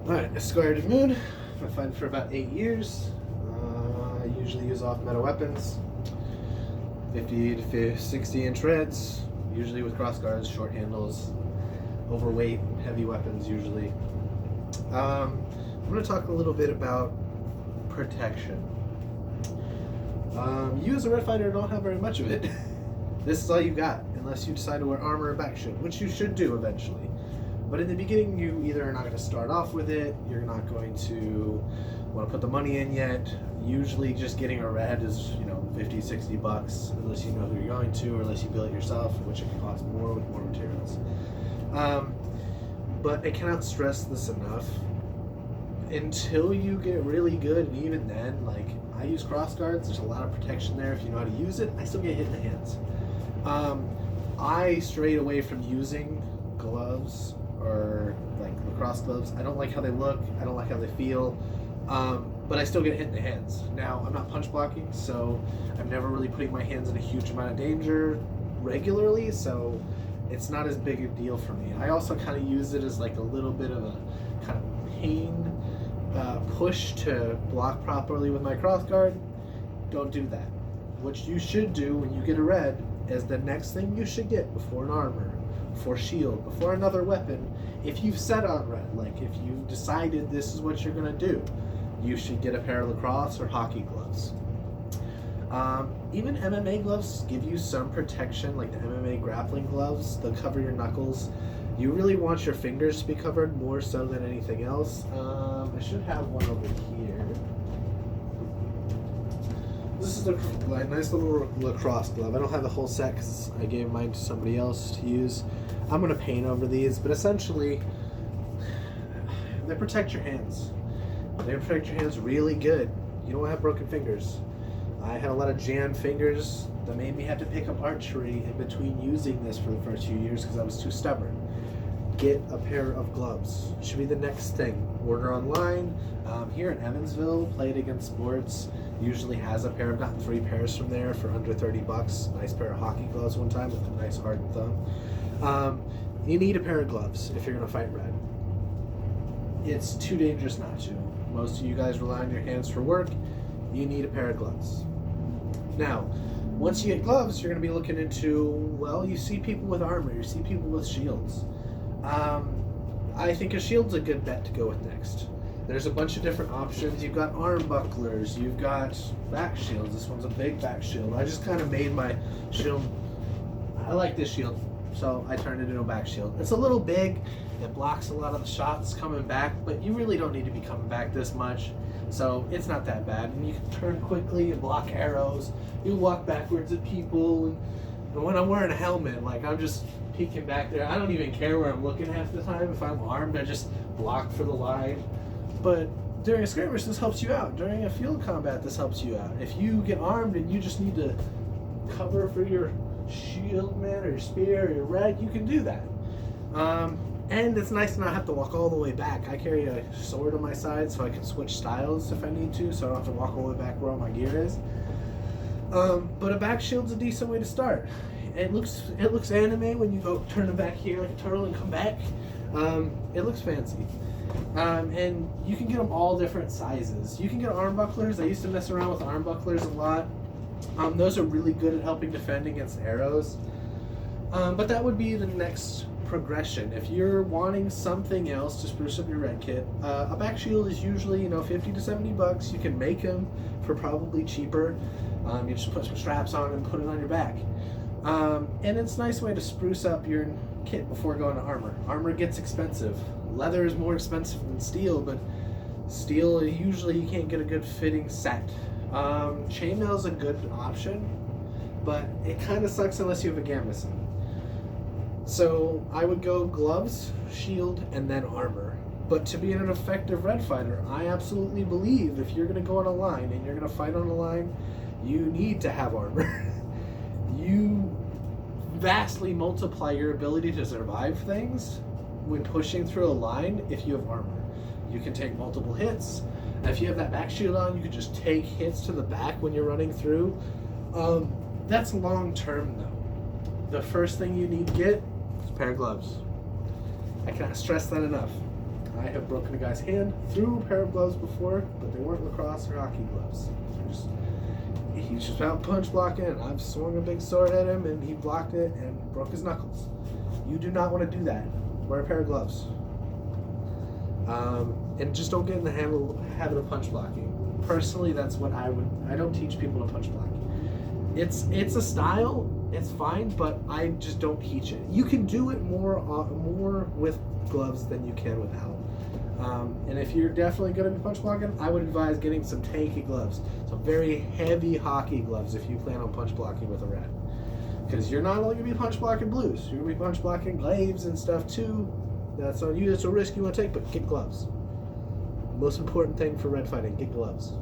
Alright, Squared Moon. I've been fighting for about 8 years. I usually use off-meta weapons. 50 to 60-inch reds, usually with crossguards, short handles, overweight, heavy weapons usually. I'm going to talk a little bit about protection. You as a red fighter don't have very much of it. This is all you got, unless you decide to wear armor or back shield, which you should do eventually. But in the beginning, you either are not going to start off with it, you're not going to want to put the money in yet. Usually just getting a red is, 50, 60 bucks, unless you know who you're going to, or unless you build it yourself, which it can cost more with more materials. But I cannot stress this enough. Until you get really good, and even then, I use crossguards, there's a lot of protection there. If you know how to use it, I still get hit in the hands. I strayed away from using gloves or lacrosse gloves. I don't like how they look, I don't like how they feel, but I still get hit in the hands. Now, I'm not punch blocking, so I'm never really putting my hands in a huge amount of danger regularly, so it's not as big a deal for me. I also kind of use it as a little bit of a kind of pain push to block properly with my crossguard. Don't do that. What you should do when you get a red is the next thing you should get before an armor, before shield, before another weapon, if you've set on red, if you've decided this is what you're going to do, you should get a pair of lacrosse or hockey gloves. Even MMA gloves give you some protection, like the MMA grappling gloves. They'll cover your knuckles. You really want your fingers to be covered more so than anything else. I should have one over here. This is a nice little lacrosse glove. I don't have the whole set because I gave mine to somebody else to use. I'm going to paint over these, but essentially, they protect your hands. They protect your hands really good. You don't have broken fingers. I had a lot of jammed fingers that made me have to pick up archery in between using this for the first few years because I was too stubborn. Get a pair of gloves. Should be the next thing. Order online. Here in Evansville, Play It Against Sports usually has a pair. I've gotten 3 pairs from there for under 30 bucks. Nice pair of hockey gloves one time with a nice hardened thumb. You need a pair of gloves if you're going to fight red. It's too dangerous not to. Most of you guys rely on your hands for work. You need a pair of gloves. Now, once you get gloves, you're going to be looking into, well, you see people with armor, you see people with shields. I think a shield's a good bet to go with next. There's a bunch of different options. You've got arm bucklers, you've got back shields. This one's a big back shield. I just kind of made my shield, I like this shield, so I turned it into a back shield. It's a little big, it blocks a lot of the shots coming back, but you really don't need to be coming back this much, so it's not that bad. And you can turn quickly and block arrows. You walk backwards at people, and when I'm wearing a helmet, I'm just peeking back there. I don't even care where I'm looking half the time. If I'm armed, I just block for the line. But during a skirmish, this helps you out. During a field combat, this helps you out. If you get armed and you just need to cover for your shield, man, or your spear, or your red, you can do that. And it's nice to not have to walk all the way back. I carry a sword on my side so I can switch styles if I need to, so I don't have to walk all the way back where all my gear is. But a back shield's a decent way to start. It looks anime when you go turn it back here like a turtle and come back. It looks fancy. And you can get them all different sizes. You can get arm bucklers. I used to mess around with arm bucklers a lot. Those are really good at helping defend against arrows. But that would be the next progression. If you're wanting something else to spruce up your red kit, a back shield is usually 50 to 70 bucks. You can make them for probably cheaper. You just put some straps on and put it on your back. And it's a nice way to spruce up your kit before going to armor. Armor gets expensive. Leather is more expensive than steel, but steel, usually you can't get a good fitting set. Chainmail is a good option, but it kind of sucks unless you have a gambeson. So I would go gloves, shield, and then armor. But to be an effective red fighter, I absolutely believe if you're going to go on a line and you're going to fight on a line, you need to have armor. You vastly multiply your ability to survive things when pushing through a line if you have armor. You can take multiple hits. If you have that back shield on, you can just take hits to the back when you're running through. That's long term though. The first thing you need to get is a pair of gloves. I cannot stress that enough. I have broken a guy's hand through a pair of gloves before, but they weren't lacrosse or hockey gloves. He's just out punch blocking. I've swung a big sword at him, and he blocked it and broke his knuckles. You do not want to do that. Wear a pair of gloves. And just don't get in the habit of punch blocking. Personally, that's what I don't teach people to punch block. It's a style. It's fine, but I just don't teach it. You can do it more with gloves than you can without. And if you're definitely going to be punch blocking, I would advise getting some tanky gloves, some very heavy hockey gloves if you plan on punch blocking with a red. Because you're not only going to be punch blocking blues, you're going to be punch blocking glaives and stuff too. That's on you. It's a risk you want to take, but get gloves. Most important thing for red fighting: get gloves.